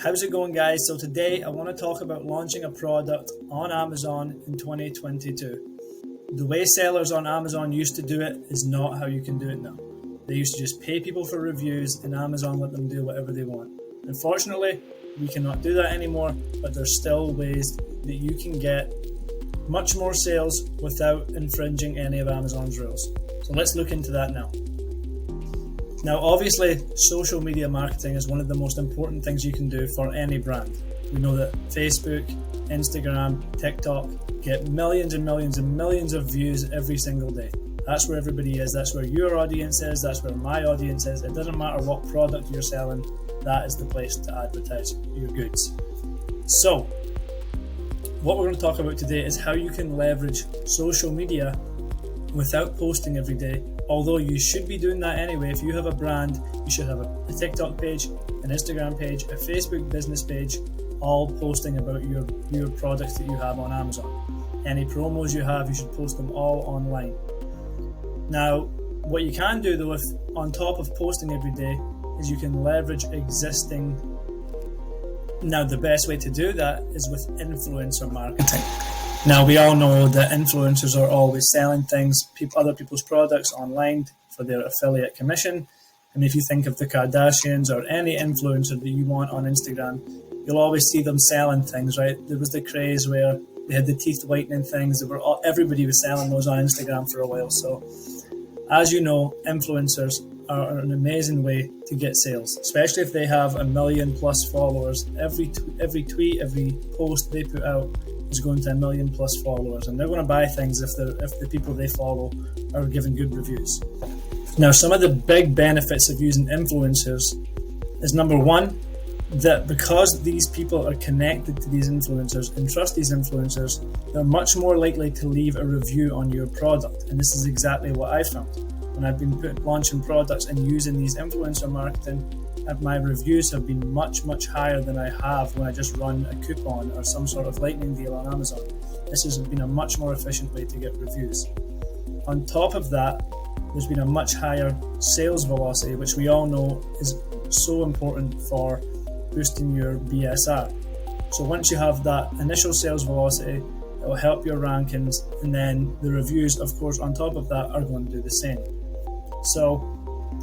How's it going, guys? So today I want to talk about launching a product on Amazon in 2022. The way sellers on Amazon used to do it is not how you can do it now. They used to just pay people for reviews and Amazon let them do whatever they want. Unfortunately, we cannot do that anymore, but there's still ways that you can get much more sales without infringing any of Amazon's rules. So let's look into that now. Now, obviously, social media marketing is one of the most important things you can do for any brand. We know that Facebook, Instagram, TikTok get millions and millions and millions of views every single day. That's where everybody is. That's where your audience is. That's where my audience is. It doesn't matter what product you're selling. That is the place to advertise your goods. So, what we're going to talk about today is how you can leverage social media without posting every day. Although you should be doing that anyway. If you have a brand, you should have a TikTok page, an Instagram page, a Facebook business page, all posting about your products that you have on Amazon. Any promos you have, you should post them all online. Now, what you can do though, if on top of posting every day, is you can leverage existing. Now, the best way to do that is with influencer marketing. Now, we all know that influencers are always selling things, other people's products online for their affiliate commission. And if you think of the Kardashians or any influencer that you want on Instagram, you'll always see them selling things, right? There was the craze where they had the teeth whitening things. Everybody was selling those on Instagram for a while. So, as you know, influencers are an amazing way to get sales, especially if they have 1 million plus followers. Every tweet, every post they put out is going to 1 million plus followers, and they're going to buy things if the people they follow are giving good reviews. Now, some of the big benefits of using influencers is, number one, that because these people are connected to these influencers and trust these influencers, they're much more likely to leave a review on your product. And this is exactly what I found. When I've been launching products and using these influencer marketing, my reviews have been much, much higher than I have when I just run a coupon or some sort of lightning deal on Amazon. This has been a much more efficient way to get reviews. On top of that, there's been a much higher sales velocity, which we all know is so important for boosting your BSR. So once you have that initial sales velocity, it will help your rankings, and then the reviews, of course, on top of that are going to do the same. So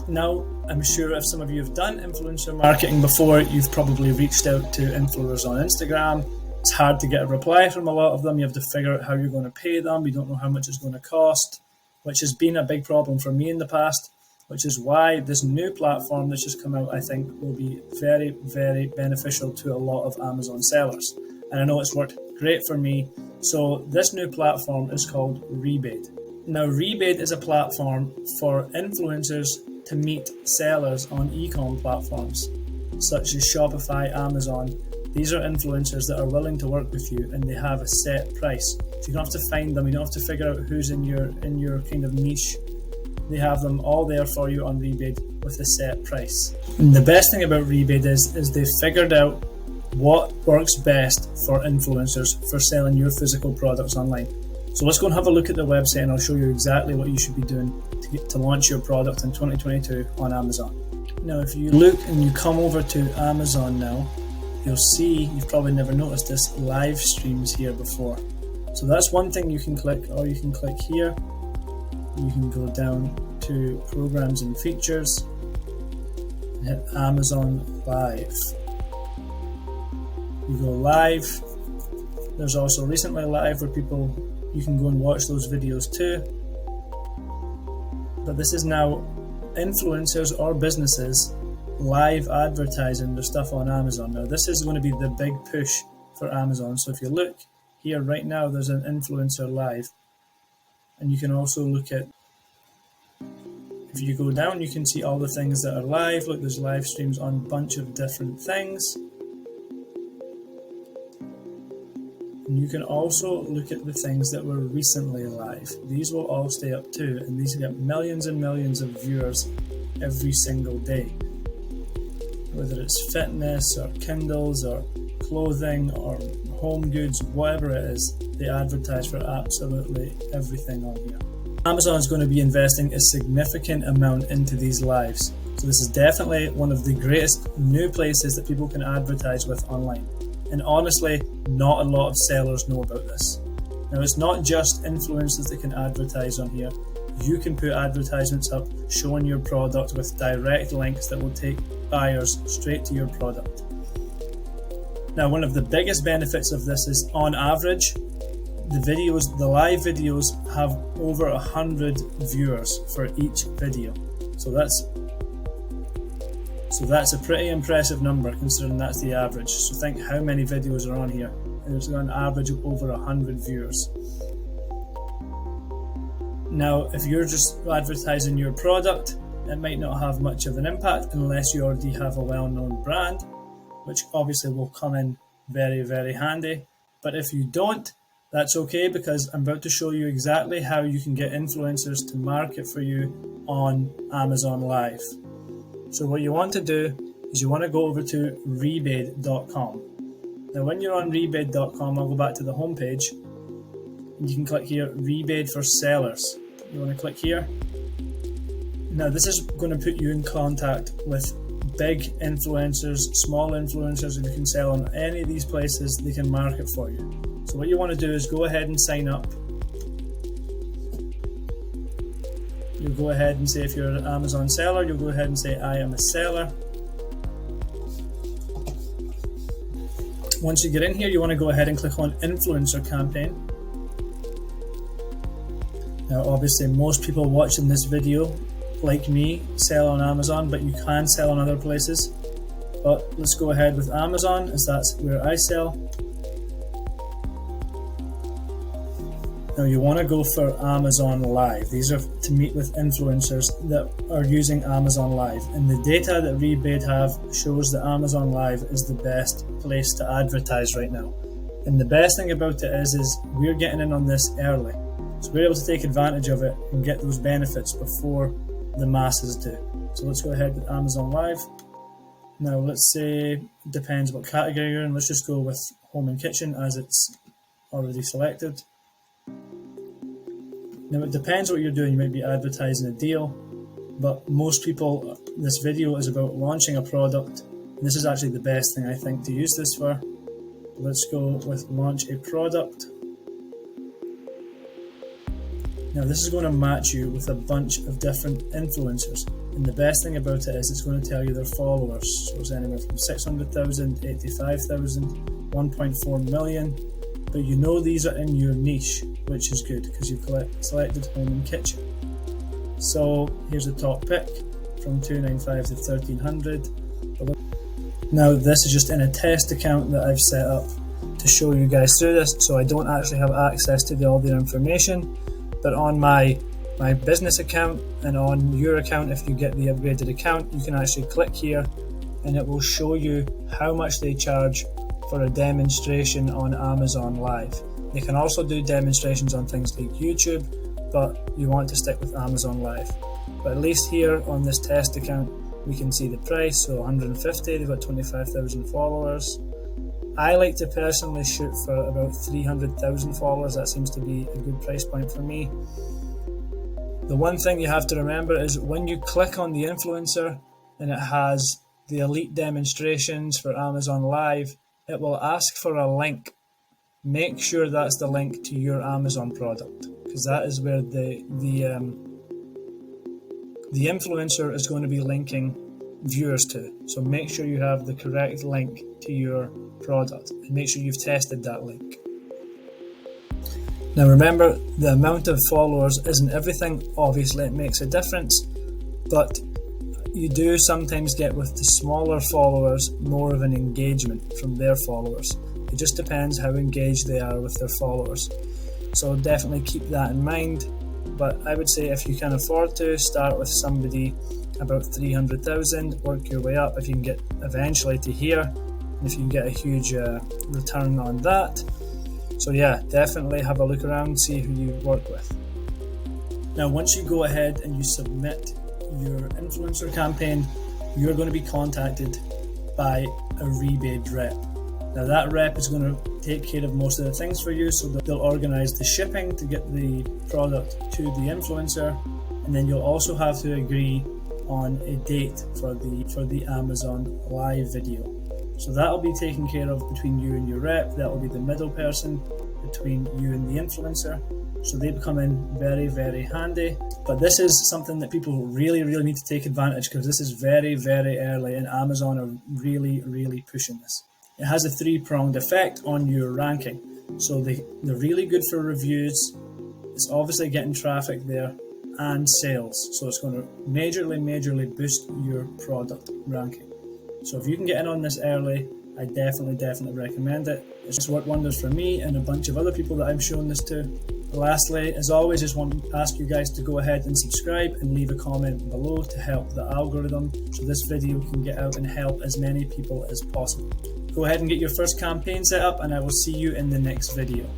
now, I'm sure if some of you have done influencer marketing before, you've probably reached out to influencers on Instagram. It's hard to get a reply from a lot of them. You have to figure out how you're going to pay them. You don't know how much it's going to cost, which has been a big problem for me in the past, which is why this new platform that's just come out, I think, will be very, very beneficial to a lot of Amazon sellers. And I know it's worked great for me. So this new platform is called Rebaid. Now, Rebaid is a platform for influencers to meet sellers on e-com platforms such as Shopify, Amazon. These are influencers that are willing to work with you, and they have a set price. So you don't have to find them, you don't have to figure out who's in your kind of niche. They have them all there for you on Rebaid with a set price. And the best thing about Rebaid is they've figured out what works best for influencers for selling your physical products online. So let's go and have a look at the website, and I'll show you exactly what you should be doing to launch your product in 2022 on Amazon. Now, if you look and you come over to Amazon now, you'll see, you've probably never noticed this, live streams here before. So that's one thing you can click, or you can click here. You can go down to programs and features and hit Amazon Live. You go live. There's also recently live where you can go and watch those videos too. But this is now influencers or businesses live advertising their stuff on Amazon. Now, this is going to be the big push for Amazon. So if you look here right now, there's an influencer live. And you can also look at, if you go down, you can see all the things that are live. Look, there's live streams on a bunch of different things. And you can also look at the things that were recently live. These will all stay up too, and these get millions and millions of viewers every single day. Whether it's fitness or Kindles or clothing or home goods, whatever it is, they advertise for absolutely everything on here. Amazon is going to be investing a significant amount into these lives. So this is definitely one of the greatest new places that people can advertise with online. And honestly, not a lot of sellers know about this. Now, it's not just influencers that can advertise on here. You can put advertisements up showing your product with direct links that will take buyers straight to your product. Now, one of the biggest benefits of this is, on average, the live videos have over 100 viewers for each video. So that's a pretty impressive number, considering that's the average. So think how many videos are on here. And there's an average of over 100 viewers. Now, if you're just advertising your product, it might not have much of an impact unless you already have a well-known brand, which obviously will come in very, very handy. But if you don't, that's okay, because I'm about to show you exactly how you can get influencers to market for you on Amazon Live. So what you want to do is you want to go over to rebaid.com. Now, when you're on rebaid.com, I'll go back to the home page, and you can click here, Rebaid for Sellers. You want to click here. Now, this is going to put you in contact with big influencers, small influencers. If you can sell on any of these places, they can market for you. So what you want to do is go ahead and sign up. You'll go ahead and say, if you're an Amazon seller, you'll go ahead and say, I am a seller. Once you get in here, you want to go ahead and click on Influencer Campaign. Now, obviously, most people watching this video, like me, sell on Amazon, but you can sell on other places. But let's go ahead with Amazon, as that's where I sell. Now, you want to go for Amazon Live. These are to meet with influencers that are using Amazon Live. And the data that Rebaid have shows that Amazon Live is the best place to advertise right now. And the best thing about it is we're getting in on this early. So we're able to take advantage of it and get those benefits before the masses do. So let's go ahead with Amazon Live. Now, let's say, it depends what category you're in. Let's just go with home and kitchen, as it's already selected. Now, it depends what you're doing. You might be advertising a deal, but most people, this video is about launching a product. And this is actually the best thing, I think, to use this for. Let's go with launch a product. Now, this is going to match you with a bunch of different influencers. And the best thing about it is it's going to tell you their followers. So it's anywhere from 600,000, 85,000, 1.4 million. But you know these are in your niche, which is good because you've selected home and kitchen. So here's the top pick from 295 to 1300. Now, this is just in a test account that I've set up to show you guys through this. So I don't actually have access to all their information. But on my business account and on your account, if you get the upgraded account, you can actually click here and it will show you how much they charge for a demonstration on Amazon Live. They can also do demonstrations on things like YouTube, but you want to stick with Amazon Live. But at least here on this test account, we can see the price. So 150, they've got 25,000 followers. I like to personally shoot for about 300,000 followers. That seems to be a good price point for me. The one thing you have to remember is when you click on the influencer and it has the elite demonstrations for Amazon Live, it will ask for a link. Make sure that's the link to your Amazon product, because that is where the influencer is going to be linking viewers to. So make sure you have the correct link to your product and make sure you've tested that link. Now remember, the amount of followers isn't everything. Obviously it makes a difference, but you do sometimes get with the smaller followers more of an engagement from their followers. It just depends how engaged they are with their followers. So definitely keep that in mind. But I would say if you can afford to, start with somebody about 300,000, work your way up if you can get eventually to here, and if you can get a huge return on that. So yeah, definitely have a look around, see who you work with. Now once you go ahead and you submit your influencer campaign, you're going to be contacted by a rebaid rep. Now that rep is going to take care of most of the things for you, so they'll organize the shipping to get the product to the influencer, and then you'll also have to agree on a date for the Amazon live video. So that'll be taken care of between you and your rep. That'll be the middle person between you and the influencer. So they become in very, very handy. But this is something that people really, really need to take advantage, because this is very, very early and Amazon are really, really pushing this. It has a 3-pronged effect on your ranking. So they're really good for reviews. It's obviously getting traffic there and sales. So it's going to majorly boost your product ranking. So if you can get in on this early, I definitely recommend it. It's worked wonders for me and a bunch of other people that I'm showing this to. Lastly, as always, just want to ask you guys to go ahead and subscribe and leave a comment below to help the algorithm so this video can get out and help as many people as possible. Go ahead and get your first campaign set up, and I will see you in the next video.